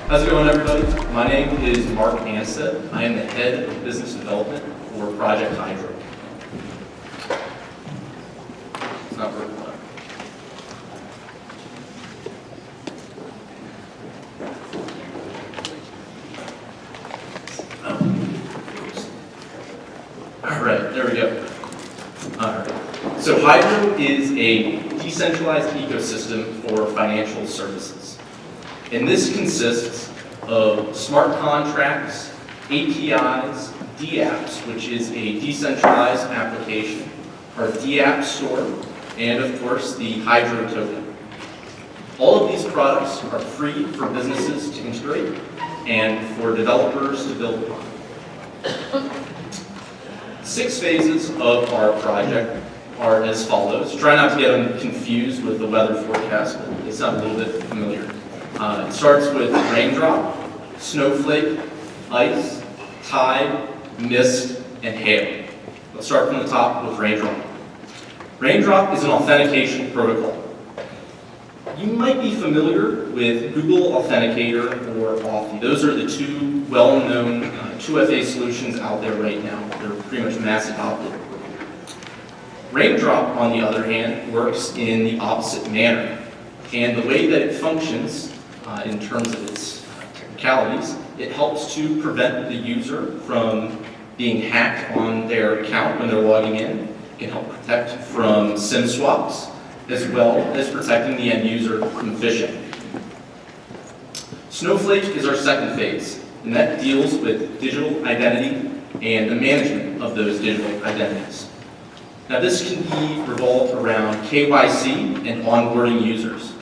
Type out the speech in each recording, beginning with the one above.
How's it going, everybody? My name is Mark Anstead. I am the head of business development for Project Hydro. It's not working well. All right, there we go. All right. So Hydro is a decentralized ecosystem for financial services. And this consists of smart contracts, APIs, DApps, which is a decentralized application, our DApp store, and of course the Hydro token. All of these products are free for businesses to integrate and for developers to build upon. 6 phases of our project are as follows. Try not to get them confused with the weather forecast, but they sound a little bit familiar. It starts with raindrop, snowflake, ice, tide, mist, and hail. Let's start from the top with raindrop. Raindrop is an authentication protocol. You might be familiar with Google Authenticator or Authy. Those are the 2 well-known 2FA solutions out there right now. They're pretty much mass adopted. Raindrop, on the other hand, works in the opposite manner. And the way that it functions, in terms of its technicalities, it helps to prevent the user from being hacked on their account when they're logging in. It can help protect from SIM swaps, as well as protecting the end user from phishing. Snowflake is our second phase, and that deals with digital identity and the management of those digital identities. Now this can be revolved around KYC and onboarding users,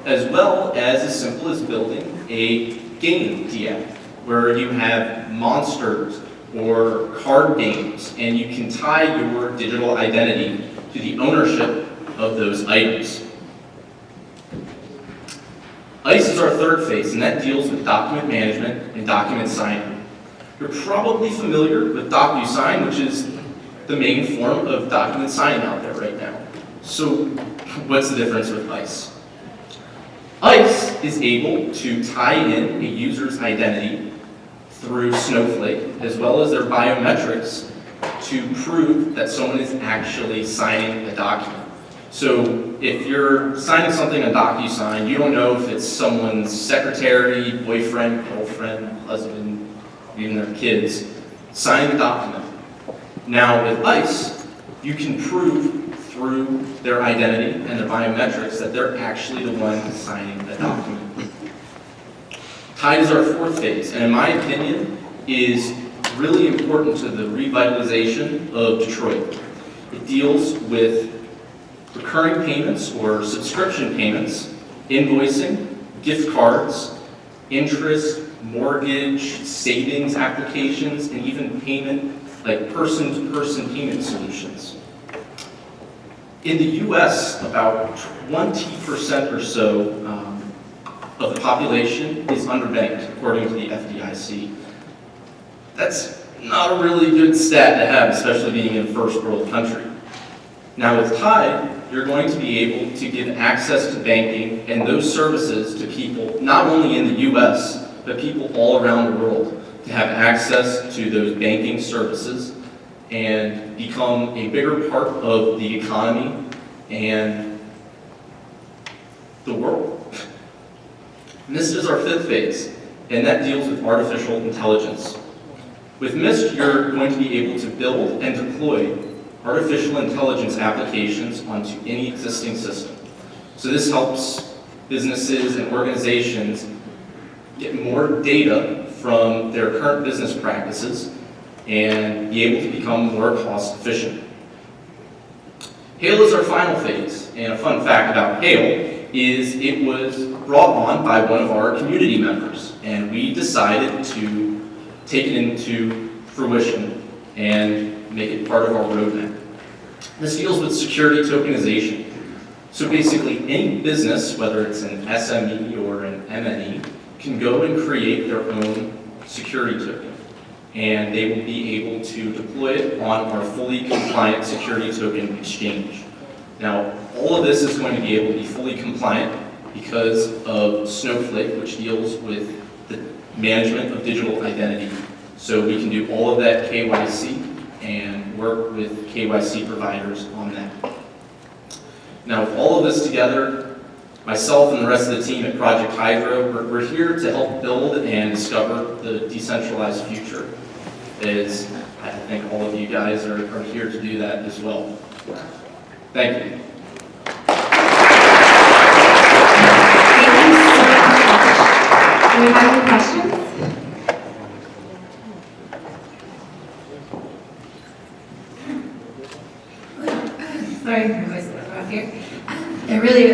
as well as simple as building a game DApp, where you have monsters or card games, and you can tie your digital identity to the ownership of those items. ICE is our third phase, and that deals with document management and document signing. You're probably familiar with DocuSign, which is the main form of document signing out there right now. So what's the difference with ICE? ICE is able to tie in a user's identity through Snowflake, as well as their biometrics, to prove that someone is actually signing a document. So if you're signing something on DocuSign, you don't know if it's someone's secretary, boyfriend, girlfriend, husband, even their kids, signing the document. Now with ICE, you can prove through their identity and their biometrics that they're actually the one signing the document. Tide is our fourth phase, and in my opinion, is really important to the revitalization of Detroit. It deals with recurring payments or subscription payments, invoicing, gift cards, interest, mortgage, savings applications, and even payment, like person-to-person payment solutions. In the US, about 20% or so of the population is underbanked, according to the FDIC. That's not a really good stat to have, especially being in a first world country. Now with Tide, you're going to be able to give access to banking and those services to people, not only in the US, but people all around the world, to have access to those banking services and become a bigger part of the economy and the world. MIST is our fifth phase, and that deals with artificial intelligence. With MIST, you're going to be able to build and deploy artificial intelligence applications onto any existing system. So this helps businesses and organizations get more data from their current business practices and be able to become more cost efficient. HAIL is our final phase, and a fun fact about HAIL is it was brought on by one of our community members, and we decided to take it into fruition and make it part of our roadmap. This deals with security tokenization. So basically any business, whether it's an SME or an MNE, can go and create their own security token, and they will be able to deploy it on our fully compliant security token exchange. Now, all of this is going to be able to be fully compliant because of Snowflake, which deals with the management of digital identity. So we can do all of that KYC and work with KYC providers on that. Now, with all of this together, myself and the rest of the team at Project Hydro, we're here to help build and discover the decentralized future. As I think all of you guys are here to do that as well. Thank you. Do we have any questions? Sorry, my voice is a little rough here. I really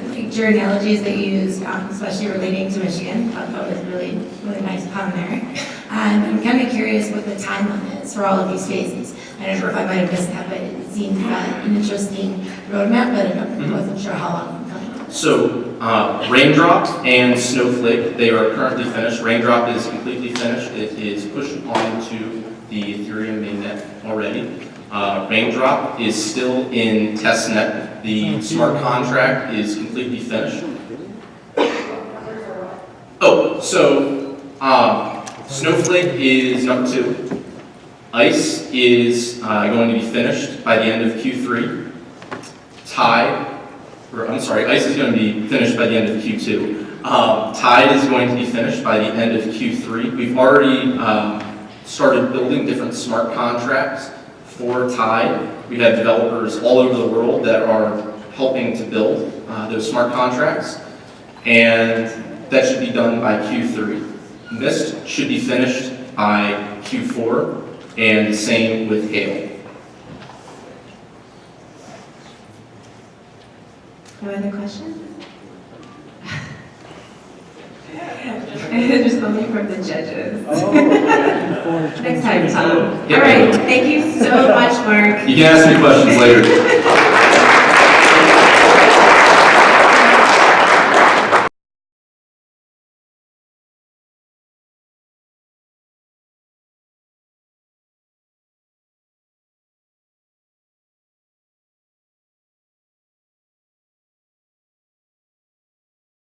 liked your analogies that you used, especially relating to Michigan. I thought it was really nice pun there. I'm kind of curious what the timeline is for all of these phases. I don't know if I might have missed that, but it seemed an interesting roadmap, but I wasn't sure how long I'm coming on. So, Raindrop and Snowflake, they are currently finished. Raindrop is completely finished. It is pushed onto the Ethereum mainnet already. Raindrop is still in testnet. The smart contract is completely finished. Oh, so Snowflake is number 2. Ice is going to be finished by the end of Q3. Ice is going to be finished by the end of Q2. Tide is going to be finished by the end of Q3. We've already started building different smart contracts for Tide. We have developers all over the world that are helping to build those smart contracts, and that should be done by Q3. Mist should be finished by Q4, and the same with Hail. No other questions? There's something from the judges. Next time, Tom. Yeah. All right, thank you so much, Mark. You can ask me questions later.